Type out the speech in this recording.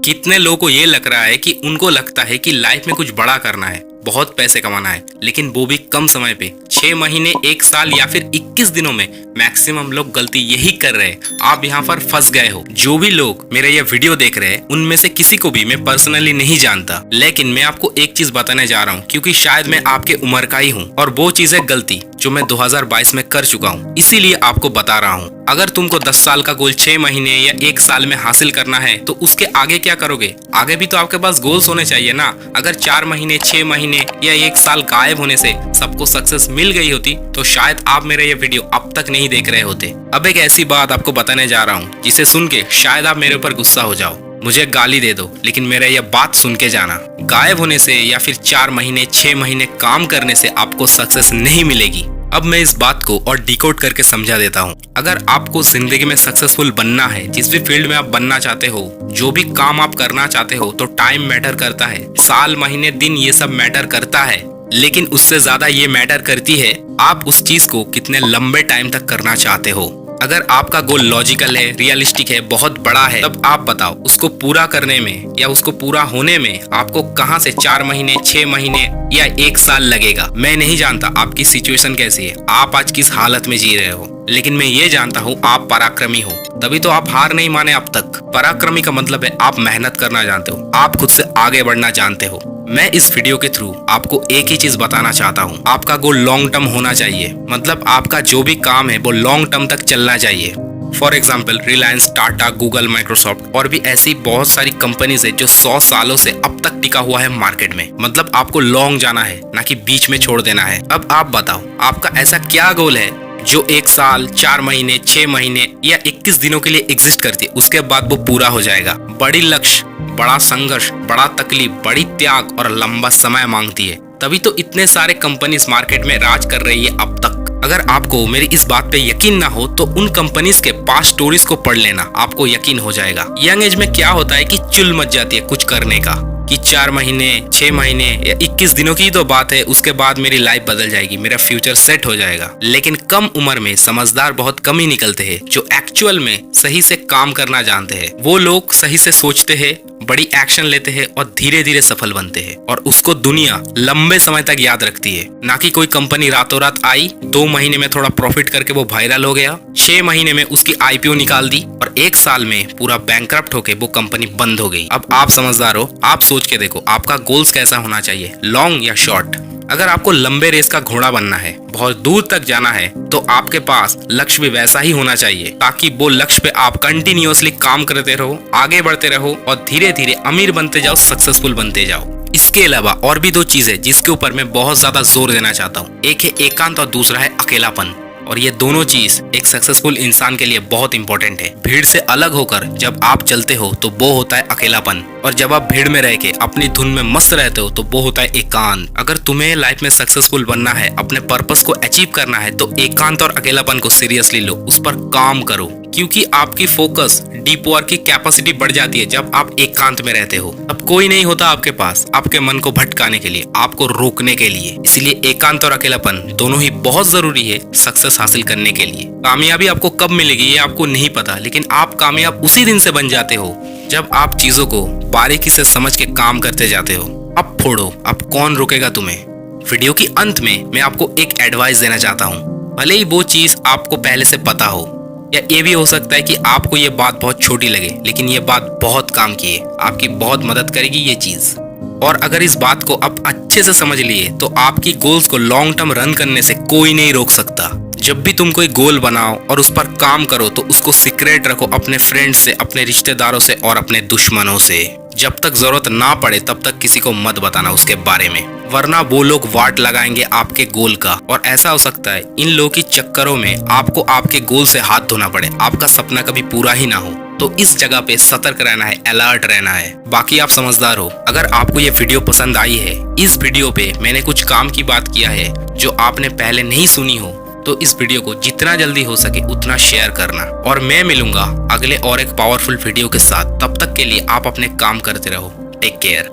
कितने लोगों को ये लग रहा है कि उनको लगता है कि लाइफ में कुछ बड़ा करना है, बहुत पैसे कमाना है, लेकिन वो भी कम समय पे, 6 महीने, 1 साल या फिर 21 दिनों में। मैक्सिमम लोग गलती यही कर रहे हैं। आप यहाँ पर फंस गए हो। जो भी लोग मेरा ये वीडियो देख रहे हैं उनमें से किसी को भी मैं पर्सनली नहीं जानता, लेकिन मैं आपको एक चीज बताने जा रहा हूँ क्योंकि शायद मैं आपके उम्र का ही हूँ और वो चीज है गलती जो मैं 2022 में कर चुका हूँ, इसीलिए आपको बता रहा हूँ। अगर तुमको 10 साल का गोल 6 महीने या 1 साल में हासिल करना है तो उसके आगे क्या करोगे? आगे भी तो आपके पास गोल्स होने चाहिए ना। अगर 4 महीने, 6 महीने या 1 साल गायब होने से सबको सक्सेस मिल गई होती तो शायद आप मेरा ये वीडियो अब तक नहीं देख रहे होते। अब एक ऐसी बात आपको बताने जा रहा हूँ जिसे सुन के शायद आप मेरे ऊपर गुस्सा हो जाओ, मुझे गाली दे दो, लेकिन मेरा यह बात सुन के जाना। गायब होने से या फिर 4 महीने, 6 महीने काम करने से आपको सक्सेस नहीं मिलेगी। अब मैं इस बात को और डिकोड करके समझा देता हूँ। अगर आपको जिंदगी में सक्सेसफुल बनना है, जिस भी फील्ड में आप बनना चाहते हो, जो भी काम आप करना चाहते हो, तो टाइम मैटर करता है। साल, महीने, दिन ये सब मैटर करता है, लेकिन उससे ज्यादा ये मैटर करती है आप उस चीज को कितने लंबे टाइम तक करना चाहते हो। अगर आपका गोल लॉजिकल है, रियलिस्टिक है, बहुत बड़ा है, तब आप बताओ उसको पूरा करने में या उसको पूरा होने में आपको कहां से 4 महीने, 6 महीने या 1 साल लगेगा। मैं नहीं जानता आपकी सिचुएशन कैसी है, आप आज किस हालत में जी रहे हो, लेकिन मैं ये जानता हूँ आप पराक्रमी हो, तभी तो आप हार नहीं माने अब तक। पराक्रमी का मतलब है आप मेहनत करना जानते हो, आप खुद से आगे बढ़ना जानते हो। मैं इस वीडियो के थ्रू आपको एक ही चीज बताना चाहता हूँ, आपका गोल लॉन्ग टर्म होना चाहिए। मतलब आपका जो भी काम है वो लॉन्ग टर्म तक चलना चाहिए। For example Reliance, Tata, Google, Microsoft और भी ऐसी बहुत सारी कंपनीज है जो 100 सालों से अब तक टिका हुआ है मार्केट में। मतलब आपको लॉन्ग जाना है, ना कि बीच में छोड़ देना है। अब आप बताओ आपका ऐसा क्या गोल है जो 1 साल, 4 महीने, 6 महीने या 21 दिनों के लिए एग्जिस्ट करती है, उसके बाद वो पूरा हो जाएगा। बड़ी लक्ष्य, बड़ा संघर्ष, बड़ा तकलीफ, बड़ी त्याग और लंबा समय मांगती है, तभी तो इतने सारे कंपनीज मार्केट में राज कर रही है अब तक। अगर आपको मेरी इस बात पे यकीन ना हो तो उन कंपनीज के पास्ट स्टोरीज को पढ़ लेना, आपको यकीन हो जाएगा। यंग एज में क्या होता है कि चुल मच जाती है कुछ करने का, कि 4 महीने, 6 महीने या 21 दिनों की तो बात है, उसके बाद मेरी लाइफ बदल जाएगी, मेरा फ्यूचर सेट हो जाएगा। लेकिन कम उम्र में समझदार बहुत कम ही निकलते हैं जो एक्चुअल में सही से काम करना जानते हैं। वो लोग सही से सोचते हैं, बड़ी एक्शन लेते हैं और धीरे धीरे सफल बनते हैं, और उसको दुनिया लंबे समय तक याद रखती है। ना कि कोई कंपनी रातों रात आई, 2 महीने में थोड़ा प्रॉफिट करके वो वायरल हो गया, 6 महीने में उसकी आईपीओ निकाल दी और 1 साल में पूरा बैंकरप्ट होके वो कंपनी बंद हो गई। अब आप समझदार हो, आप सोच के देखो आपका गोल्स कैसा होना चाहिए, लॉन्ग या शॉर्ट। अगर आपको लंबे रेस का घोड़ा बनना है, बहुत दूर तक जाना है, तो आपके पास लक्ष्य भी वैसा ही होना चाहिए ताकि वो लक्ष्य पे आप कंटिन्यूअसली काम करते रहो, आगे बढ़ते रहो और धीरे धीरे अमीर बनते जाओ, सक्सेसफुल बनते जाओ। इसके अलावा और भी 2 चीजें जिसके ऊपर मैं बहुत ज्यादा जोर देना चाहता हूँ, एक है एकांत और दूसरा है अकेलापन। और ये दोनों चीज एक सक्सेसफुल इंसान के लिए बहुत इंपॉर्टेंट है। भीड़ से अलग होकर जब आप चलते हो तो वो होता है अकेलापन, और जब आप भीड़ में रह के अपनी धुन में मस्त रहते हो तो वो होता है एकांत। अगर तुम्हें लाइफ में सक्सेसफुल बनना है, अपने पर्पस को अचीव करना है, तो एकांत और अकेलापन को सीरियसली लो, उस पर काम करो, क्योंकि आपकी फोकस, डीप वर्क की कैपेसिटी बढ़ जाती है जब आप एकांत में रहते हो। अब कोई नहीं होता आपके पास आपके मन को भटकाने के लिए, आपको रोकने के लिए। इसलिए एकांत और अकेलापन दोनों ही बहुत जरूरी है सक्सेस हासिल करने के लिए। कामयाबी आपको कब मिलेगी ये आपको नहीं पता, लेकिन आप कामयाब उसी दिन से बन जाते हो जब आप चीजों को बारीकी से समझ के काम करते जाते हो। अब फोड़ो, अब कौन रोकेगा तुम्हें। वीडियो के अंत में मैं आपको एक एडवाइस देना चाहता हूँ। भले ही वो चीज आपको पहले से पता हो, या ये भी हो सकता है कि आपको ये बात बहुत छोटी लगे, लेकिन ये बात बहुत काम की है, आपकी बहुत मदद करेगी ये चीज। और अगर इस बात को आप अच्छे से समझ लिए तो आपकी गोल्स को लॉन्ग टर्म रन करने से कोई नहीं रोक सकता। जब भी तुम कोई गोल बनाओ और उस पर काम करो तो उसको सीक्रेट रखो अपने फ्रेंड्स से, अपने रिश्तेदारों से और अपने दुश्मनों से। जब तक जरूरत ना पड़े तब तक किसी को मत बताना उसके बारे में, वरना वो लोग वाट लगाएंगे आपके गोल का। और ऐसा हो सकता है इन लोगों की चक्करों में आपको आपके गोल से हाथ धोना पड़े, आपका सपना कभी पूरा ही ना हो। तो इस जगह पे सतर्क रहना है, अलर्ट रहना है। बाकी आप समझदार हो। अगर आपको ये वीडियो पसंद आई है, इस वीडियो पे मैंने कुछ काम की बात किया है जो आपने पहले नहीं सुनी हो, तो इस वीडियो को जितना जल्दी हो सके उतना शेयर करना। और मैं मिलूंगा अगले और एक पावरफुल वीडियो के साथ। तब तक के लिए आप अपने काम करते रहो। Take care.